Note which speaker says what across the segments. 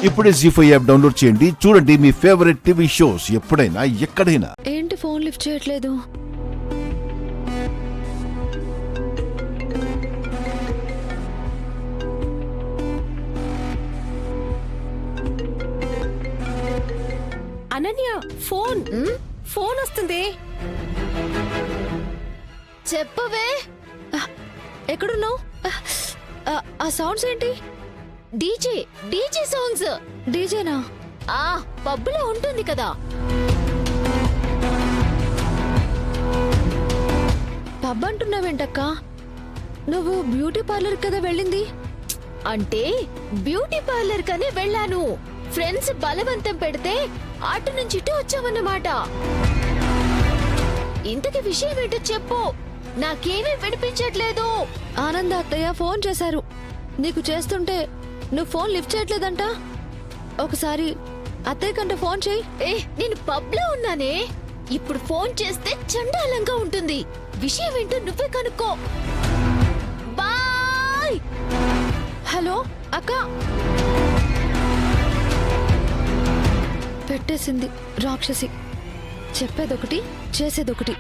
Speaker 1: ఇప్పుడే జీ5 app download చేయండి. చూడండి మీ ఫేవరెట్ టీవీ షోస్ ఎప్పుడైనా ఎక్కడైనా.
Speaker 2: ఏంటి ఫోన్ లిఫ్ట్ చేయట్లేదు?
Speaker 3: అనన్య ఫోన్ వస్తుంది.
Speaker 2: చెప్పవే. ఎక్కడున్నావు? ఆ సౌండ్స్ ఏంటి?
Speaker 4: DJ songs.
Speaker 2: డీజేనా?
Speaker 4: పబ్బులో ఉంటుంది కదా.
Speaker 2: పబ్ అంటున్నావేంటక్క? నువ్వు బ్యూటీ పార్లర్ కదా వెళ్ళింది?
Speaker 4: అంటే బ్యూటీ పార్లర్ కనే వెళ్ళాను. ఫ్రెండ్స్ బలవంతం పెడితే అటు నుంచి ఇటు వచ్చావన్నమాట. ఇంతకి విషయం ఏంటో చెప్పు, నాకేమీ వినిపించట్లేదు.
Speaker 2: ఆనంద అత్తయ్య ఫోన్ చేశారు. నీకు చేస్తుంటే నువ్వు ఫోన్ లిఫ్ట్ చేయట్లేదంట. ఒకసారి అత్తయ్య కంటే ఫోన్ చేయి.
Speaker 4: నేను పబ్ లో ఉన్నానే. ఇప్పుడు ఫోన్ చేస్తే చండాలంగా ఉంటుంది. విషయం ఏంటో నువ్వే కనుక్కో. బాయ్.
Speaker 2: హలో అక్క. పెట్టేసింది రాక్షసి. చెప్పేదొకటి చేసేదొకటి.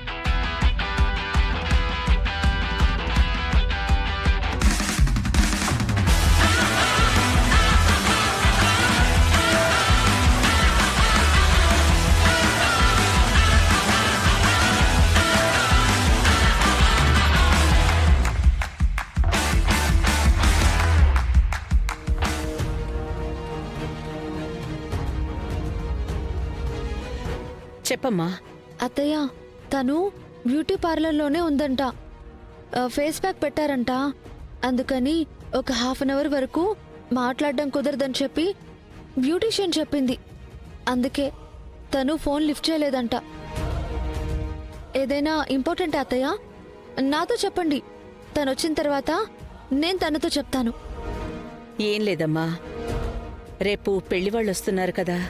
Speaker 3: చెప్పమ్మా.
Speaker 2: అత్తయ్య, తను బ్యూటీ పార్లర్లోనే ఉందంట. ఫేస్ ప్యాక్ పెట్టారంట. అందుకని ఒక హాఫ్ అన్ అవర్ వరకు మాట్లాడడం కుదరదని చెప్పి బ్యూటీషియన్ చెప్పింది. అందుకే తను ఫోన్ లిఫ్ట్ చేయలేదంట. ఏదైనా ఇంపార్టెంట్ అత్తయ్య? నాతో చెప్పండి. తను వచ్చిన తర్వాత నేను తనతో చెప్తాను.
Speaker 3: ఏం లేదమ్మా, రేపు పెళ్లివాళ్ళు వస్తున్నారు కదా,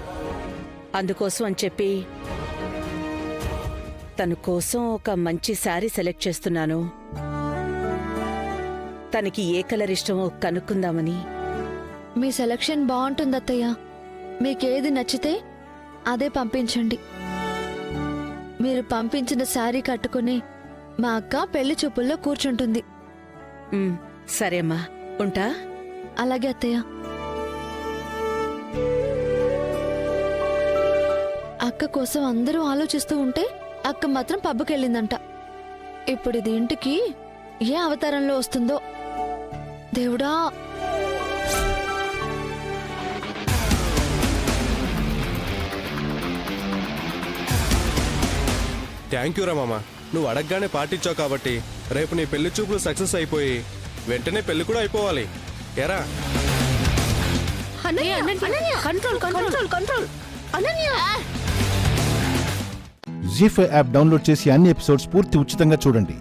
Speaker 3: అందుకోసం అని చెప్పి తన కోసం ఒక మంచి శారీ సెలెక్ట్ చేస్తున్నాను. తనకి ఏ కలర్ ఇష్టమో కనుక్కుందామని.
Speaker 2: మీ సెలక్షన్ బాగుంటుంది అత్తయ్య. మీకేది నచ్చితే అదే పంపించండి. మీరు పంపించిన శారీ కట్టుకుని మా అక్క పెళ్లి చూపుల్లో కూర్చుంటుంది.
Speaker 3: సరే అమ్మా, ఉంటా.
Speaker 2: అలాగే అత్తయ్య. అక్క కోసం అందరూ ఆలోచిస్తూ ఉంటే అక్క మాత్రం పబ్బుకెళ్ళిందంట. ఇప్పుడు ఇది ఇంటికి ఏ అవతారంలో వస్తుందో దేవుడా.
Speaker 5: థ్యాంక్ యూ రా మామ, నువ్వు అడగగానే పాటించావు కాబట్టి రేపు నీ పెళ్లి చూపులు సక్సెస్ అయిపోయి వెంటనే పెళ్లి కూడా అయిపోవాలి. ఎరా
Speaker 1: జీ5 యాప్ డౌన్లోడ్ చేసి అన్ని ఎపిసోడ్స్ పూర్తి ఉచితంగా చూడండి.